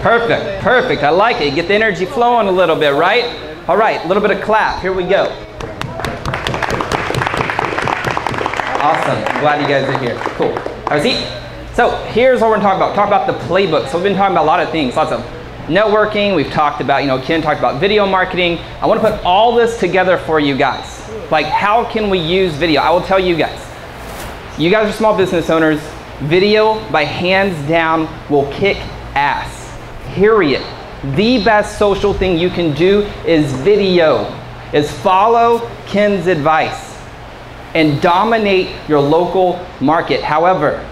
Perfect, perfect. I like it. Get the energy flowing a little bit, right? All right, a little bit of clap. Here we go. Awesome. Glad you guys are here. Cool. Have a seat. So here's what we're going to talk about. Talk about the playbook. So we've been talking about a lot of things. Lots of networking. We've talked about, Ken talked about video marketing. I want to put all this together for you guys. Like, how can we use video? I will tell you guys. You guys are small business owners. Video, by hands down, will kick ass. Period. The best social thing you can do is video. Is follow Ken's advice and dominate your local market. However,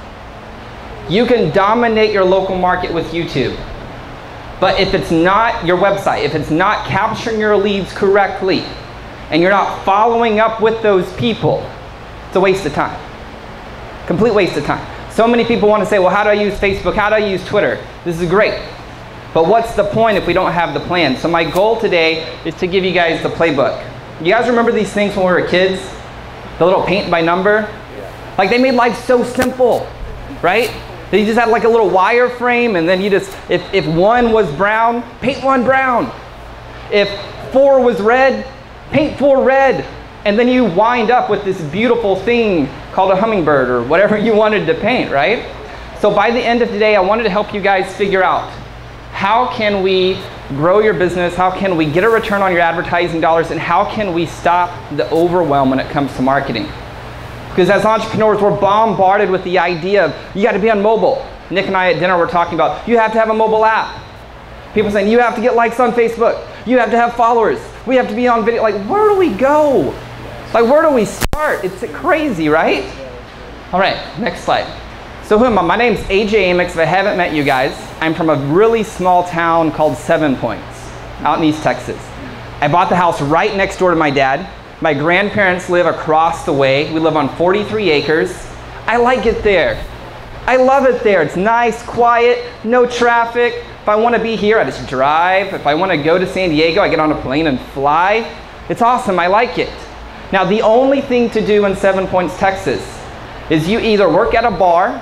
you can dominate your local market with YouTube. But if it's not your website, if it's not capturing your leads correctly, and you're not following up with those people, it's a waste of time. Complete waste of time. So many people want to say, well, how do I use Facebook? How do I use Twitter? This is great. But what's the point if we don't have the plan? So my goal today is to give you guys the playbook. You guys remember these things when we were kids? The little paint by number? Yeah. Like, they made life so simple, right? You just had like a little wire frame, and then you just, if 1 was brown, paint 1 brown. If 4 was red, paint 4 red. And then you wind up with this beautiful thing called a hummingbird or whatever you wanted to paint, right? So by the end of today, I wanted to help you guys figure out, how can we grow your business? How can we get a return on your advertising dollars? And how can we stop the overwhelm when it comes to marketing? Because as entrepreneurs, we're bombarded with the idea of, you got to be on mobile. Nick and I at dinner were talking about, you have to have a mobile app. People saying, you have to get likes on Facebook. You have to have followers. We have to be on video. Like, where do we go? Like, where do we start? It's crazy, right? All right, next slide. So who am I? My name's AJ Amix. If I haven't met you guys, I'm from a really small town called 7 Points out in East Texas. I bought the house right next door to my dad. My grandparents live across the way. We live on 43 acres. I like it there. I love it there. It's nice, quiet, no traffic. If I want to be here, I just drive. If I want to go to San Diego, I get on a plane and fly. It's awesome. I like it. Now, the only thing to do in 7 Points, Texas, is you either work at a bar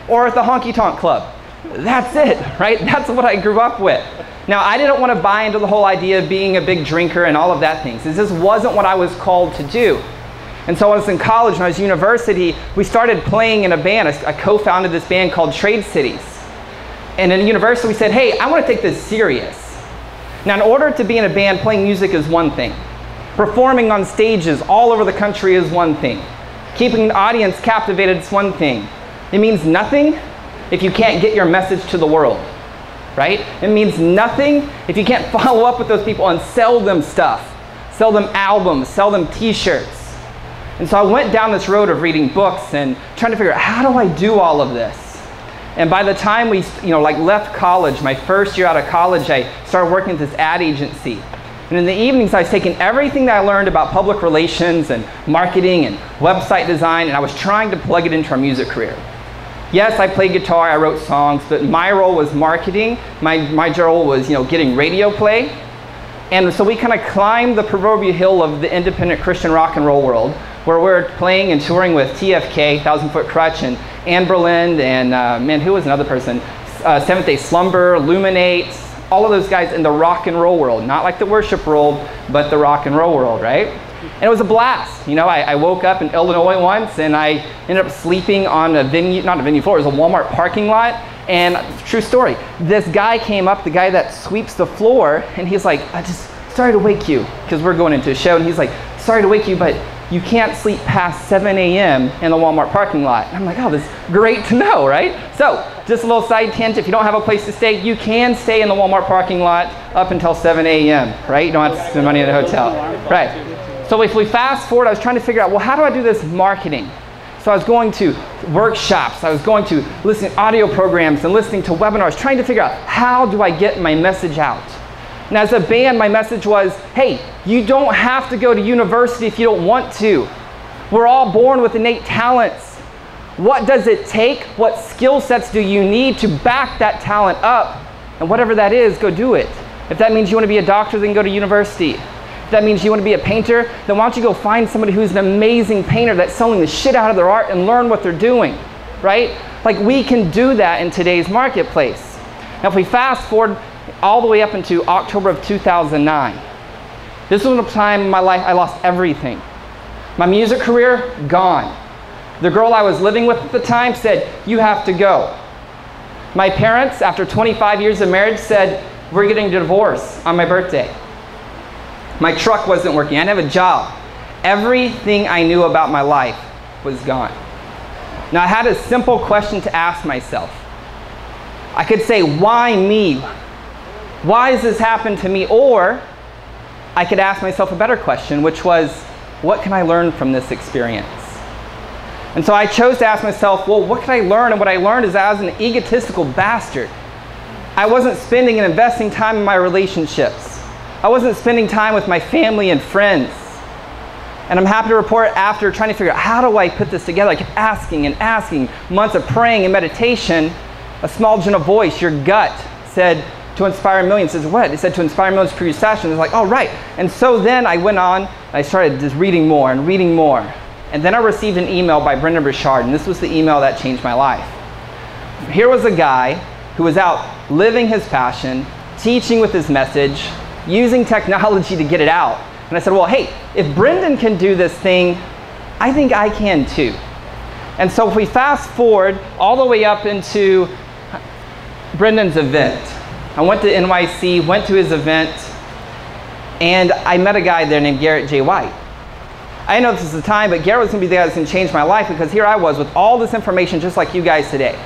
or at the honky tonk club. That's it, right? That's what I grew up with. Now, I didn't want to buy into the whole idea of being a big drinker and all of that things. This just wasn't what I was called to do. And so when I was in college, when I was in university, we started playing in a band. I co-founded this band called Trade Cities. And in university, we said, hey, I want to take this serious. Now, in order to be in a band, playing music is one thing. Performing on stages all over the country is one thing. Keeping an audience captivated is one thing. It means nothing if you can't get your message to the world, right? It means nothing if you can't follow up with those people and sell them stuff, sell them albums, sell them t-shirts. And so I went down this road of reading books and trying to figure out, how do I do all of this? And by the time we left college, my first year out of college, I started working at this ad agency. And in the evenings, I was taking everything that I learned about public relations and marketing and website design, and I was trying to plug it into our music career. Yes, I played guitar, I wrote songs, but my role was marketing. My role was, getting radio play. And so we kind of climbed the proverbial hill of the independent Christian rock and roll world, where we're playing and touring with TFK, 1000 Foot Crutch, and Ann Berlin, and who was another person? Seventh Day Slumber, Illuminate, all of those guys in the rock and roll world, not like the worship world, but the rock and roll world, right? And it was a blast. I woke up in Illinois once, and I ended up sleeping on a venue, not a venue floor, it was a Walmart parking lot. And true story, this guy came up, the guy that sweeps the floor, and he's like, sorry to wake you, because we're going into a show, and he's like, sorry to wake you, but you can't sleep past 7 a.m. in the Walmart parking lot. And I'm like, oh, that's great to know, right? So, just a little side tangent, if you don't have a place to stay, you can stay in the Walmart parking lot up until 7 a.m., right? You don't have to spend money in a hotel, right? So if we fast forward, I was trying to figure out, well, how do I do this marketing? So I was going to workshops, I was going to listen to audio programs and listening to webinars, trying to figure out, how do I get my message out? And as a band, my message was, hey, you don't have to go to university if you don't want to. We're all born with innate talents. What does it take? What skill sets do you need to back that talent up? And whatever that is, go do it. If that means you want to be a doctor, then go to university. If that means you want to be a painter, then why don't you go find somebody who's an amazing painter that's selling the shit out of their art and learn what they're doing, right? Like, we can do that in today's marketplace. Now if we fast forward all the way up into October of 2009, this was a time in my life I lost everything. My music career, gone. The girl I was living with at the time said, "You have to go." My parents, after 25 years of marriage, said, "We're getting a divorce on my birthday." My truck wasn't working. I didn't have a job. Everything I knew about my life was gone. Now I had a simple question to ask myself. I could say, why me? Why has this happened to me? Or I could ask myself a better question, which was, what can I learn from this experience? And so I chose to ask myself, well, what can I learn? And what I learned is that I was an egotistical bastard. I wasn't spending and investing time in my relationships. I wasn't spending time with my family and friends. And I'm happy to report, after trying to figure out how do I put this together, I kept asking and asking, months of praying and meditation, a small gentle voice, your gut, said to inspire millions. Says what? It said to inspire millions through your session. It's like, oh, right. And so then I went on, and I started just reading more and reading more. And then I received an email by Brendan Burchard, and this was the email that changed my life. Here was a guy who was out living his passion, teaching with his message, using technology to get it out. And I said, well, hey, if Brendan can do this thing, I think I can too. And so if we fast forward all the way up into Brendan's event, I went to NYC, went to his event, and I met a guy there named Garrett J. White. I didn't know this was the time, but Garrett was going to be the guy that's going to change my life, because here I was with all this information just like you guys today.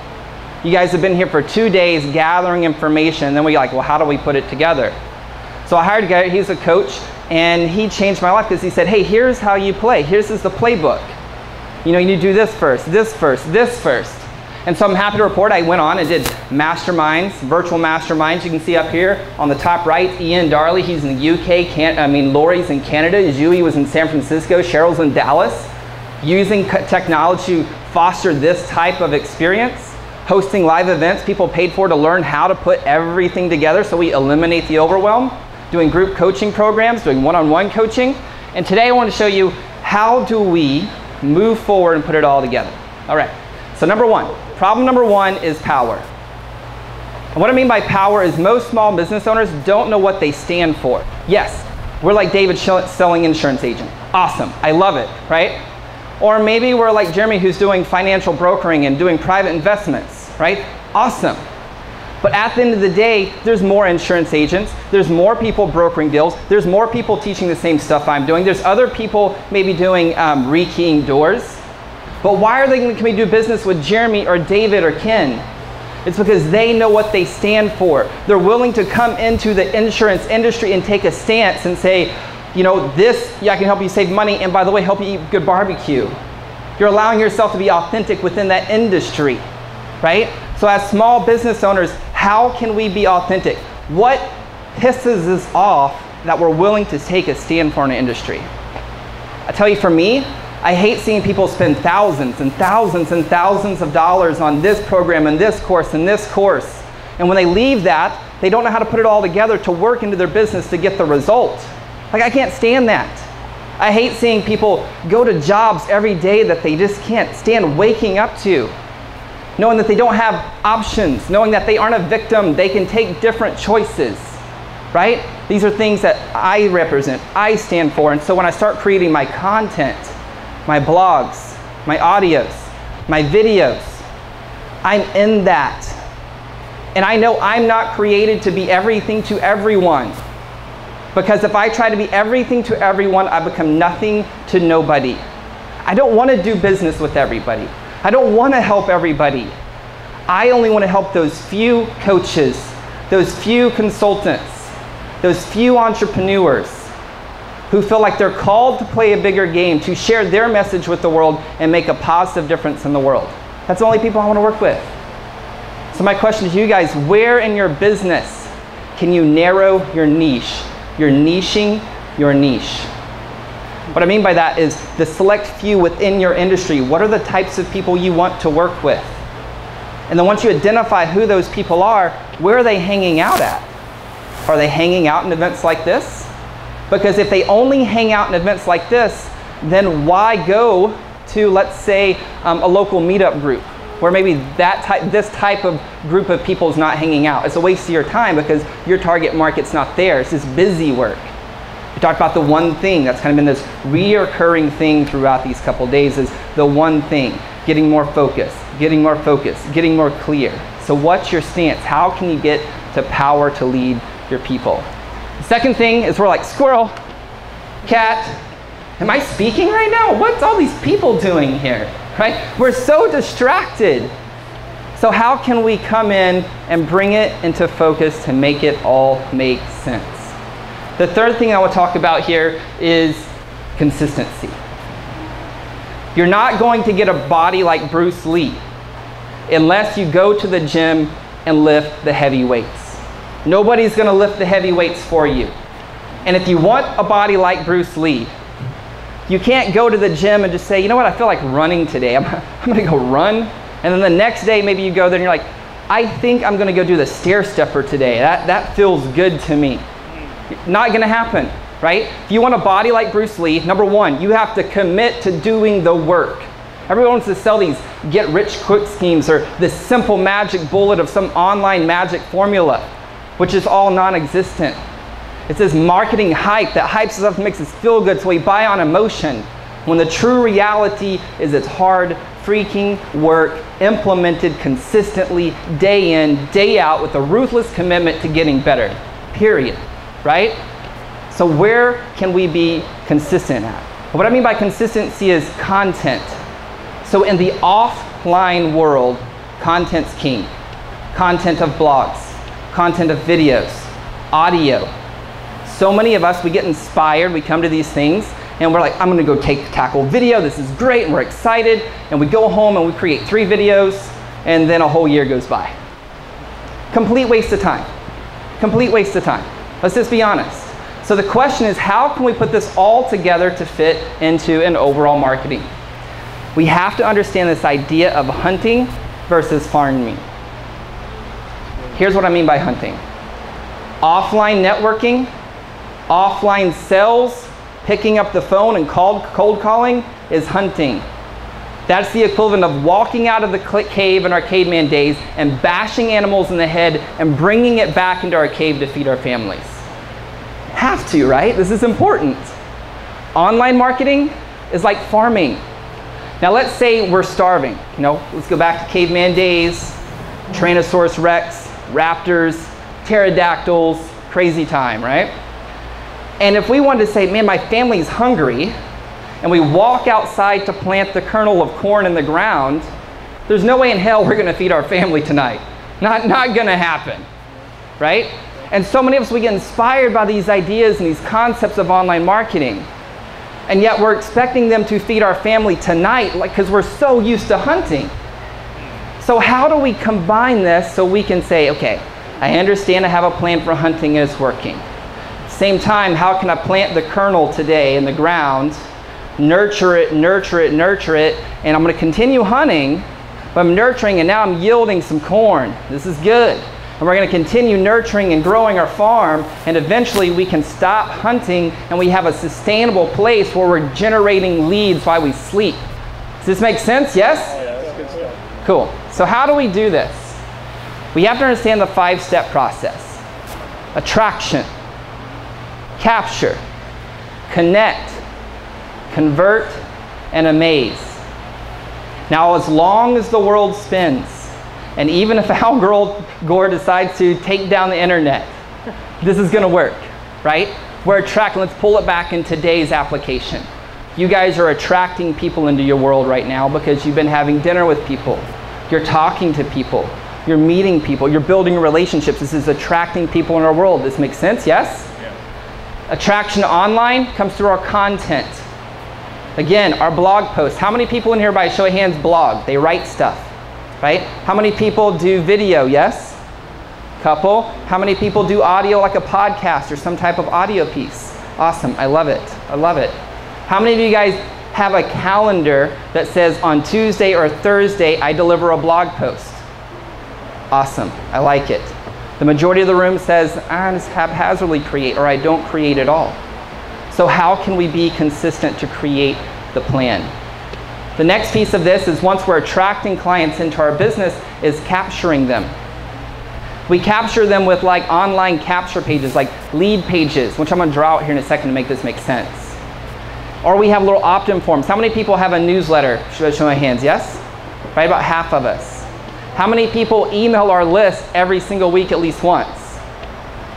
You guys have been here for 2 days gathering information, and then we're like, well, how do we put it together? So I hired Garrett. He's a coach, and he changed my life because he said, hey, here's how you play. Here's the playbook. You know, you need to do this first, this first, this first. And so I'm happy to report I went on and did masterminds, virtual masterminds. You can see up here on the top right, Ian Darley, he's in the UK. Lori's in Canada. Zhui was in San Francisco. Cheryl's in Dallas. Using technology to foster this type of experience. Hosting live events people paid for to learn how to put everything together so we eliminate the overwhelm. Doing group coaching programs, doing one-on-one coaching. And today I want to show you how do we move forward and put it all together. All right, so problem number one is power. And what I mean by power is most small business owners don't know what they stand for. Yes, we're like David selling insurance agent. Awesome, I love it, right? Or maybe we're like Jeremy who's doing financial brokering and doing private investments, right? Awesome. But at the end of the day, there's more insurance agents, there's more people brokering deals, there's more people teaching the same stuff I'm doing, there's other people maybe doing rekeying doors. But why are they going to do business with Jeremy or David or Ken? It's because they know what they stand for. They're willing to come into the insurance industry and take a stance and say, you know, I can help you save money, and by the way, help you eat good barbecue. You're allowing yourself to be authentic within that industry, right? So as small business owners, how can we be authentic? What pisses us off that we're willing to take a stand for in an industry? I tell you, for me, I hate seeing people spend thousands and thousands and thousands of dollars on this program and this course and this course. And when they leave that, they don't know how to put it all together to work into their business to get the result. Like, I can't stand that. I hate seeing people go to jobs every day that they just can't stand waking up to, knowing that they don't have options, knowing that they aren't a victim, they can take different choices, right? These are things that I represent, I stand for. And so when I start creating my content, my blogs, my audios, my videos, I'm in that. And I know I'm not created to be everything to everyone. Because if I try to be everything to everyone, I become nothing to nobody. I don't want to do business with everybody. I don't want to help everybody. I only want to help those few coaches, those few consultants, those few entrepreneurs who feel like they're called to play a bigger game, to share their message with the world and make a positive difference in the world. That's the only people I want to work with. So my question to you guys, where in your business can you narrow your niche? You're niching your niche. What I mean by that is the select few within your industry. What are the types of people you want to work with? And then once you identify who those people are, where are they hanging out at? Are they hanging out in events like this? Because if they only hang out in events like this, then why go to, let's say, a local meetup group? where maybe this type of group of people is not hanging out. It's a waste of your time because your target market's not there. It's this busy work. We talked about the one thing. That's kind of been this reoccurring thing throughout these couple days, is the one thing. Getting more focus, getting more focus, getting more clear. So what's your stance? How can you get to power to lead your people? The second thing is we're like, squirrel, cat, am I speaking right now? What's all these people doing here, right? We're so distracted. So how can we come in and bring it into focus to make it all make sense? The third thing I will talk about here is consistency. You're not going to get a body like Bruce Lee unless you go to the gym and lift the heavy weights. Nobody's going to lift the heavy weights for you. And if you want a body like Bruce Lee, you can't go to the gym and just say, you know what, I feel like running today. I'm going to go run. And then the next day, maybe you go there and you're like, I think I'm going to go do the stair stepper today. That feels good to me. Not going to happen, right? If you want a body like Bruce Lee, number one, you have to commit to doing the work. Everyone wants to sell these get-rich-quick schemes or this simple magic bullet of some online magic formula, which is all non-existent. It's this marketing hype that hypes us up and makes us feel good, so we buy on emotion, when the true reality is it's hard freaking work implemented consistently day in, day out with a ruthless commitment to getting better, period, right? So where can we be consistent at? What I mean by consistency is content. So in the offline world, content's king. Content of blogs, content of videos, audio. So many of us, we get inspired, we come to these things, and we're like, I'm gonna go tackle video, this is great, and we're excited, and we go home and we create 3 videos, and then a whole year goes by. Complete waste of time. Complete waste of time. Let's just be honest. So the question is, how can we put this all together to fit into an overall marketing? We have to understand this idea of hunting versus farming. Here's what I mean by hunting. Offline networking, offline sales, picking up the phone and cold calling is hunting. That's the equivalent of walking out of the cave in our caveman days and bashing animals in the head and bringing it back into our cave to feed our families. Have to, right? This is important. Online marketing is like farming. Now let's say we're starving. You know, let's go back to caveman days, Tyrannosaurus Rex, raptors, pterodactyls, crazy time, right? And if we wanted to say, man, my family's hungry, and we walk outside to plant the kernel of corn in the ground, there's no way in hell we're gonna feed our family tonight. Not gonna happen, right? And so many of us, we get inspired by these ideas and these concepts of online marketing. And yet we're expecting them to feed our family tonight, because we're so used to hunting. So how do we combine this so we can say, okay, I understand I have a plan for hunting and it's working. Same time, how can I plant the kernel today in the ground, nurture it, nurture it, nurture it, and I'm going to continue hunting, but I'm nurturing and now I'm yielding some corn. This is good. And we're going to continue nurturing and growing our farm, and eventually we can stop hunting and we have a sustainable place where we're generating leads while we sleep. Does this make sense? Yes? Oh, yeah, that's good stuff. Cool. So how do we do this? We have to understand the 5-step process. Attraction, capture, connect, convert, and amaze. Now, as long as the world spins, and even if Al Gore decides to take down the internet, this is gonna work, right? We're attracting, let's pull it back in today's application. You guys are attracting people into your world right now because you've been having dinner with people. You're talking to people. You're meeting people. You're building relationships. This is attracting people in our world. This makes sense, yes? Yeah. Attraction online comes through our content. Again, our blog posts. How many people in here, by show of hands, blog? They write stuff, right? How many people do video? Yes? Couple. How many people do audio, like a podcast or some type of audio piece? Awesome. I love it. I love it. How many of you guys have a calendar that says on Tuesday or Thursday I deliver a blog post? Awesome. I like it. The majority of the room says I just haphazardly create, or I don't create at all. So how can we be consistent to create the plan? The next piece of this is once we're attracting clients into our business is capturing them. We capture them with like online capture pages, like lead pages, which I'm going to draw out here in a second to make this make sense. Or we have little opt-in forms. How many people have a newsletter? Should I show my hands? Yes? Right, about half of us. How many people email our list every single week at least once?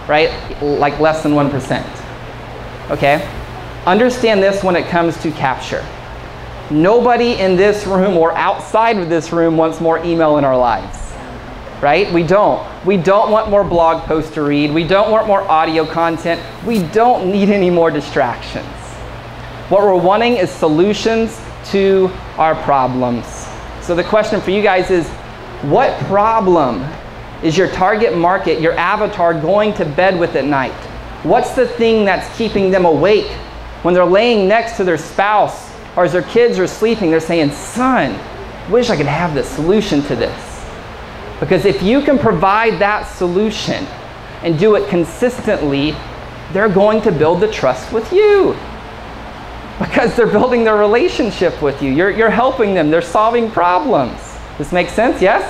Right? Like less than 1%. Okay? Understand this when it comes to capture. Nobody in this room or outside of this room wants more email in our lives. Right? We don't. We don't want more blog posts to read. We don't want more audio content. We don't need any more distractions. What we're wanting is solutions to our problems. So the question for you guys is, what problem is your target market, your avatar, going to bed with at night? What's the thing that's keeping them awake when they're laying next to their spouse or as their kids are sleeping? They're saying, son, wish I could have the solution to this. Because if you can provide that solution and do it consistently, they're going to build the trust with you. Because they're building their relationship with you. You're helping them. They're solving problems. This makes sense? Yes?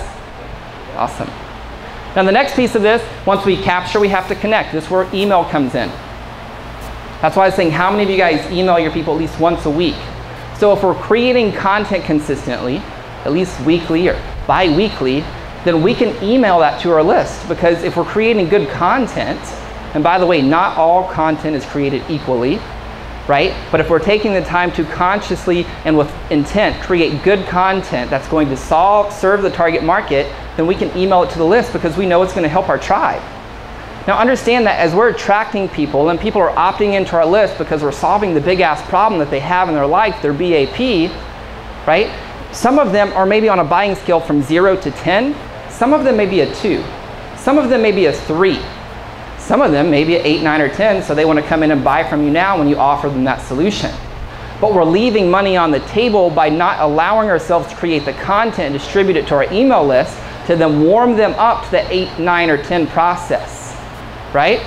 Awesome. Now the next piece of this, once we capture, we have to connect. This is where email comes in. That's why I was saying, how many of you guys email your people at least once a week? So if we're creating content consistently, at least weekly or bi-weekly, then we can email that to our list. Because if we're creating good content, and by the way, not all content is created equally, right? But if we're taking the time to consciously and with intent create good content that's going to serve the target market, then we can email it to the list because we know it's going to help our tribe. Now understand that as we're attracting people and people are opting into our list because we're solving the big ass problem that they have in their life, their BAP, right? Some of them are maybe on a buying scale from 0 to 10. Some of them may be a 2. Some of them may be a 3. Some of them may be an 8, 9, or 10, so they want to come in and buy from you now when you offer them that solution. But we're leaving money on the table by not allowing ourselves to create the content and distribute it to our email list to then warm them up to the 8, 9, or 10 process, right?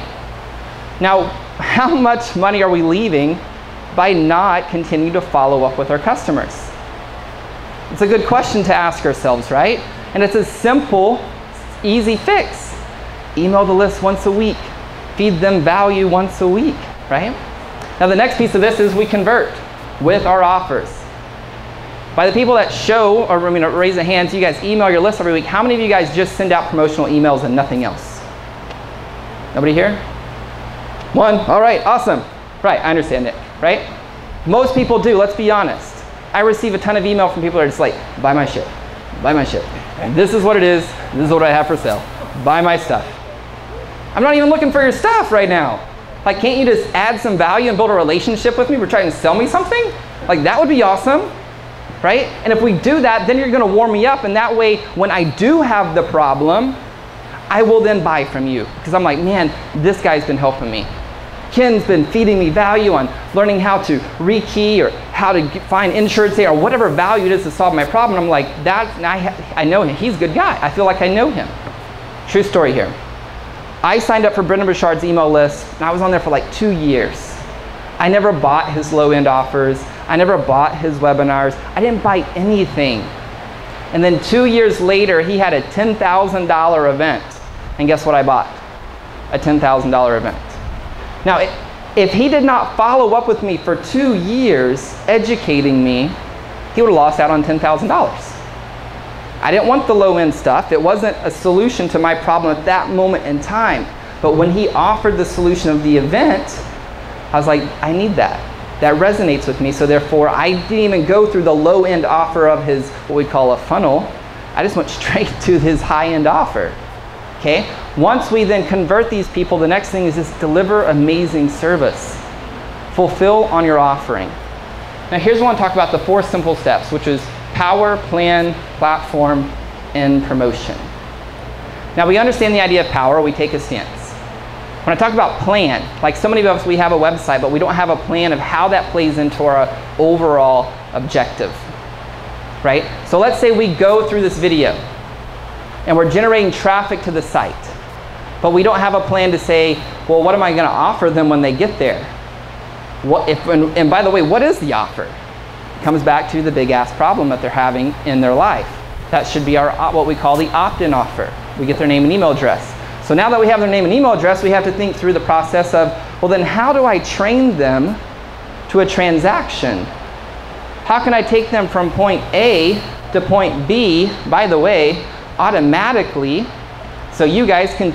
Now, how much money are we leaving by not continuing to follow up with our customers? It's a good question to ask ourselves, right? And it's a simple, easy fix. Email the list once a week. Feed them value once a week, right? Now the next piece of this is we convert with our offers. By the people that show, or raise a hand, so you guys email your list every week, how many of you guys just send out promotional emails and nothing else? Nobody here? One, all right, awesome. Right, I understand it, right? Most people do, let's be honest. I receive a ton of email from people that are just like, buy my shit, buy my shit. And this is what it is, this is what I have for sale. Buy my stuff. I'm not even looking for your stuff right now. Like, can't you just add some value and build a relationship with me? We're trying to sell me something? Like, that would be awesome, right? And if we do that, then you're gonna warm me up, and that way, when I do have the problem, I will then buy from you. Because I'm like, man, this guy's been helping me. Ken's been feeding me value on learning how to rekey or how to find insurance or whatever value it is to solve my problem. I'm like, I know him, he's a good guy. I feel like I know him. True story here. I signed up for Brendan Burchard's email list, and I was on there for like 2 years. I never bought his low-end offers. I never bought his webinars. I didn't buy anything. And then 2 years later, he had a $10,000 event. And guess what I bought? A $10,000 event. Now, if he did not follow up with me for 2 years educating me, he would have lost out on $10,000. I didn't want the low-end stuff. It wasn't a solution to my problem at that moment in time. But when he offered the solution of the event, I was like, I need that. That resonates with me. So therefore, I didn't even go through the low-end offer of his, what we call a funnel. I just went straight to his high-end offer. Okay? Once we then convert these people, the next thing is just deliver amazing service. Fulfill on your offering. Now here's what I want to talk about, the 4 simple steps, which is power, plan, platform, and promotion. Now we understand the idea of power, we take a stance. When I talk about plan, like so many of us, we have a website, but we don't have a plan of how that plays into our overall objective, right? So let's say we go through this video and we're generating traffic to the site, but we don't have a plan to say, well, what am I gonna offer them when they get there? And by the way, what is the offer? Comes back to the big ass problem that they're having in their life. That should be our what we call the opt-in offer. We get their name and email address. So now that we have their name and email address, we have to think through the process of, well then how do I train them to a transaction? How can I take them from point A to point B, by the way, automatically, so you guys can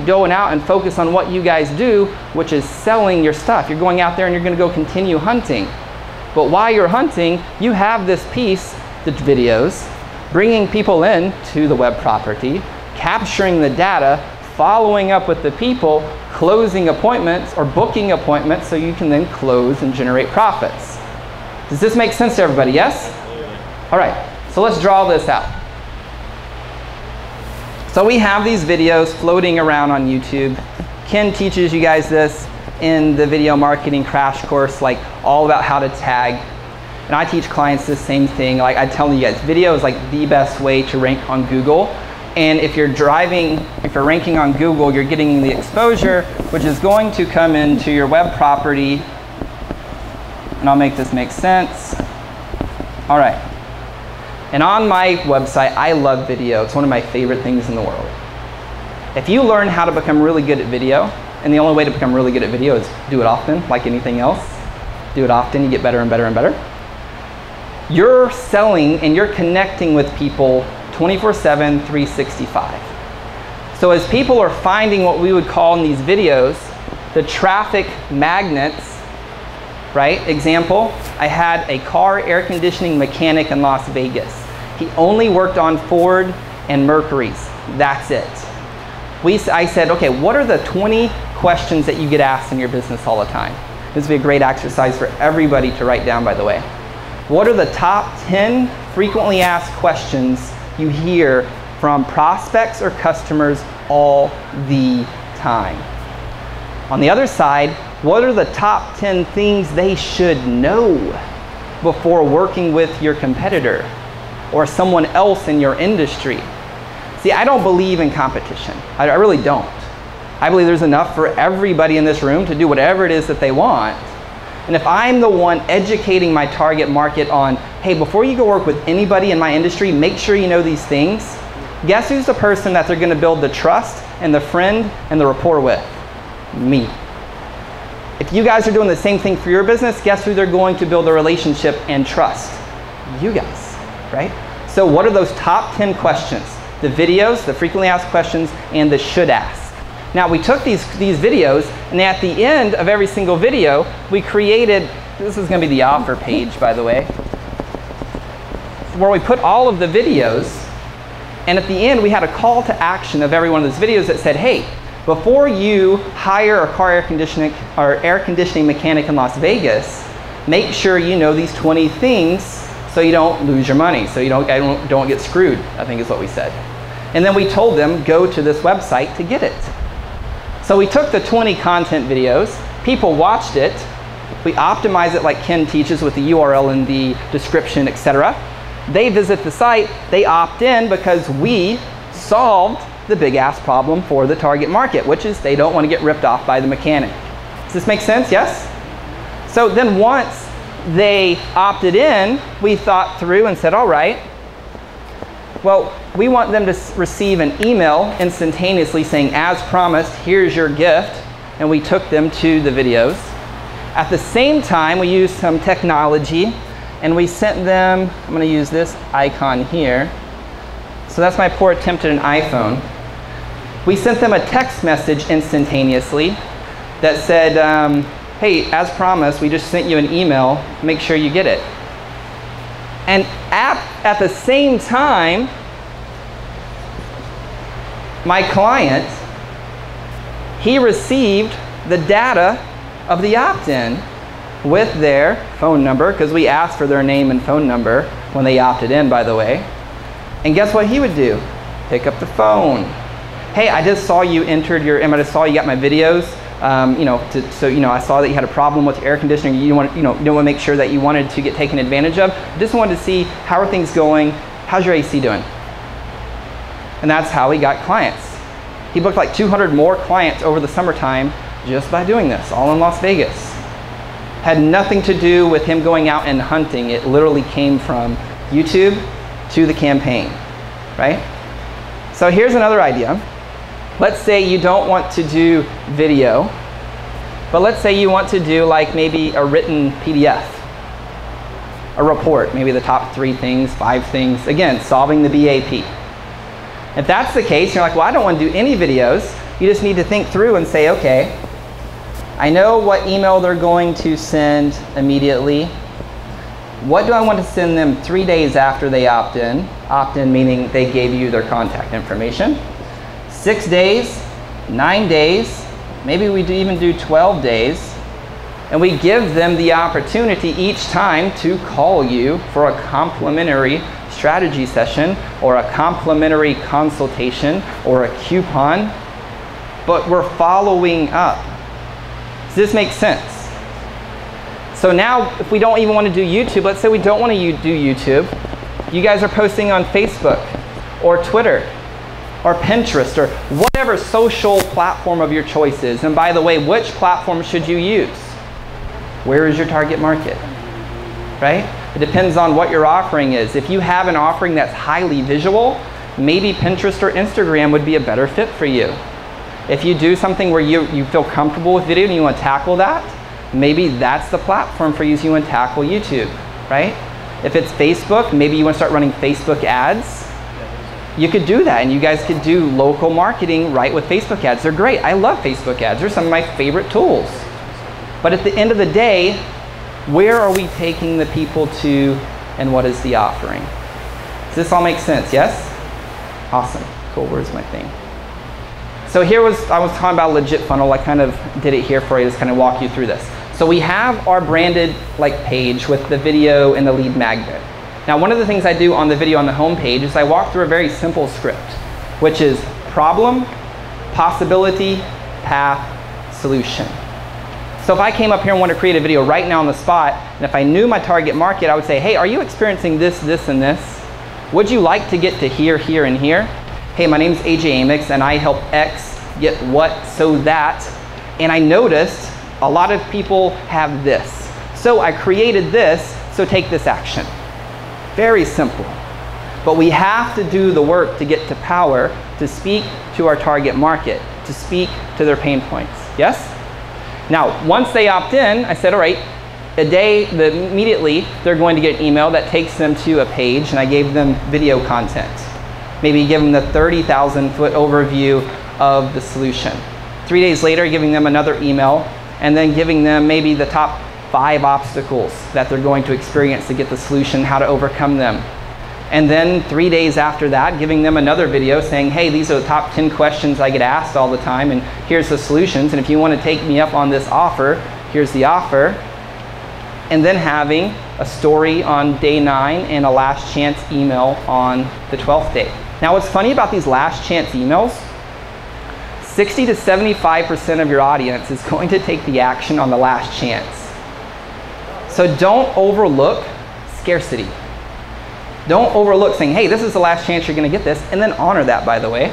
going out and focus on what you guys do, which is selling your stuff. You're going out there and you're gonna go continue hunting. But while you're hunting, you have this piece, the videos, bringing people in to the web property, capturing the data, following up with the people, closing appointments or booking appointments so you can then close and generate profits. Does this make sense to everybody? Yes? All right, so let's draw this out. So we have these videos floating around on YouTube. Ken teaches you guys this in the video marketing crash course, like all about how to tag. And I teach clients the same thing. Like I tell you guys, video is like the best way to rank on Google. And if you're ranking on Google, you're getting the exposure, which is going to come into your web property. And I'll make this make sense. All right. And on my website, I love video. It's one of my favorite things in the world. If you learn how to become really good at video, and the only way to become really good at video is do it often, like anything else. Do it often, you get better and better and better. You're selling and you're connecting with people 24/7, 365. So as people are finding what we would call in these videos, the traffic magnets, right? Example, I had a car air conditioning mechanic in Las Vegas. He only worked on Ford and Mercury's. That's it. I said, okay, what are the 20 questions that you get asked in your business all the time? This would be a great exercise for everybody to write down, by the way. What are the top 10 frequently asked questions you hear from prospects or customers all the time? On the other side, what are the top 10 things they should know before working with your competitor or someone else in your industry? See, I don't believe in competition. I really don't. I believe there's enough for everybody in this room to do whatever it is that they want. And if I'm the one educating my target market on, hey, before you go work with anybody in my industry, make sure you know these things. Guess who's the person that they're gonna build the trust and the friend and the rapport with? Me. If you guys are doing the same thing for your business, guess who they're going to build a relationship and trust? You guys, right? So what are those top 10 questions? The videos, the frequently asked questions, and the should ask. Now we took these videos, and at the end of every single video, we created, this is gonna be the offer page, by the way, where we put all of the videos, and at the end we had a call to action of every one of those videos that said, hey, before you hire a car air conditioning mechanic in Las Vegas, make sure you know these 20 things so you don't lose your money, so you don't get screwed, I think is what we said. And then we told them, go to this website to get it. So we took the 20 content videos, people watched it, we optimize it like Ken teaches with the URL in the description, etc. They visit the site, they opt in because we solved the big ass problem for the target market, which is they don't want to get ripped off by the mechanic. Does this make sense? Yes? So then once they opted in, we thought through and said, all right, well, we want them to receive an email instantaneously saying, as promised, here's your gift. And we took them to the videos. At the same time, we used some technology and we sent them, I'm going to use this icon here. So that's my poor attempt at an iPhone. We sent them a text message instantaneously that said, hey, as promised, we just sent you an email, make sure you get it. And at the same time, my client, he received the data of the opt-in with their phone number, because we asked for their name and phone number when they opted in, by the way. And guess what he would do? Pick up the phone. Hey, I just saw you entered your, I just saw you got my videos. I saw that you had a problem with your air conditioning. You want to make sure that you wanted to get taken advantage of. Just wanted to see how are things going. How's your AC doing? And that's how he got clients. He booked like 200 more clients over the summertime just by doing this, all in Las Vegas. Had nothing to do with him going out and hunting. It literally came from YouTube to the campaign, right? So here's another idea. Let's say you don't want to do video, but let's say you want to do like maybe a written PDF, a report, maybe the top 3 things, 5 things, again, solving the BAP. If that's the case, you're like, well, I don't want to do any videos. You just need to think through and say, okay, I know what email they're going to send immediately. What do I want to send them 3 days after they opt in? Opt in meaning they gave you their contact information. 6 days, 9 days, maybe we even do 12 days. And we give them the opportunity each time to call you for a complimentary strategy session or a complimentary consultation or a coupon. But we're following up. Does this make sense? So now if we don't even want to do YouTube, let's say we don't want to do YouTube, you guys are posting on Facebook or Twitter or Pinterest or whatever social platform of your choice is. And by the way, which platform should you use? Where is your target market, right? It depends on what your offering is. If you have an offering that's highly visual, maybe Pinterest or Instagram would be a better fit for you. If you do something where you feel comfortable with video and you want to tackle that, maybe that's the platform for you so you want to tackle YouTube, right? If it's Facebook, maybe you want to start running Facebook ads. You could do that, and you guys could do local marketing right with Facebook ads. They're great. I love Facebook ads. They're some of my favorite tools. But at the end of the day, where are we taking the people to, and what is the offering? Does this all make sense? Yes? Awesome. Cool. Where's my thing? So I was talking about a legit funnel. I kind of did it here for you, just kind of walk you through this. So we have our branded page with the video and the lead magnet. Now, one of the things I do on the video on the home page is I walk through a very simple script, which is problem, possibility, path, solution. So if I came up here and wanted to create a video right now on the spot, and if I knew my target market, I would say, hey, are you experiencing this, this, and this? Would you like to get to here, here, and here? Hey, my name's AJ Amix, and I help X get what, so that. And I noticed a lot of people have this. So I created this, so take this action. Very simple. But we have to do the work to get to power, to speak to our target market, to speak to their pain points. Yes? Now, once they opt in, I said, all right, immediately they're going to get an email that takes them to a page, and I gave them video content. Maybe give them the 30,000-foot overview of the solution. 3 days later, giving them another email, and then giving them maybe the top 5 obstacles that they're going to experience to get the solution, how to overcome them. And then 3 days after that, giving them another video saying, hey, these are the top 10 questions I get asked all the time, and here's the solutions, and if you want to take me up on this offer, here's the offer. And then having a story on day 9 and a last chance email on the 12th day. Now, what's funny about these last chance emails, 60 to 75% of your audience is going to take the action on the last chance. So don't overlook scarcity. Don't overlook saying, hey, this is the last chance you're going to get this, and then honor that, by the way.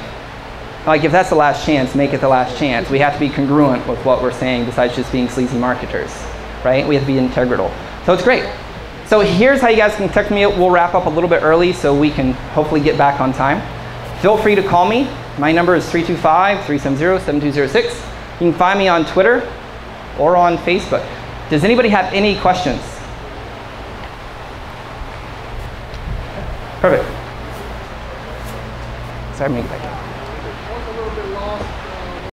Like, if that's the last chance, make it the last chance. We have to be congruent with what we're saying besides just being sleazy marketers, right? We have to be integral. So it's great. So here's how you guys can text me. We'll wrap up a little bit early so we can hopefully get back on time. Feel free to call me. My number is 325-370-7206. You can find me on Twitter or on Facebook. Does anybody have any questions? Perfect. Sorry, I'm going to get back in.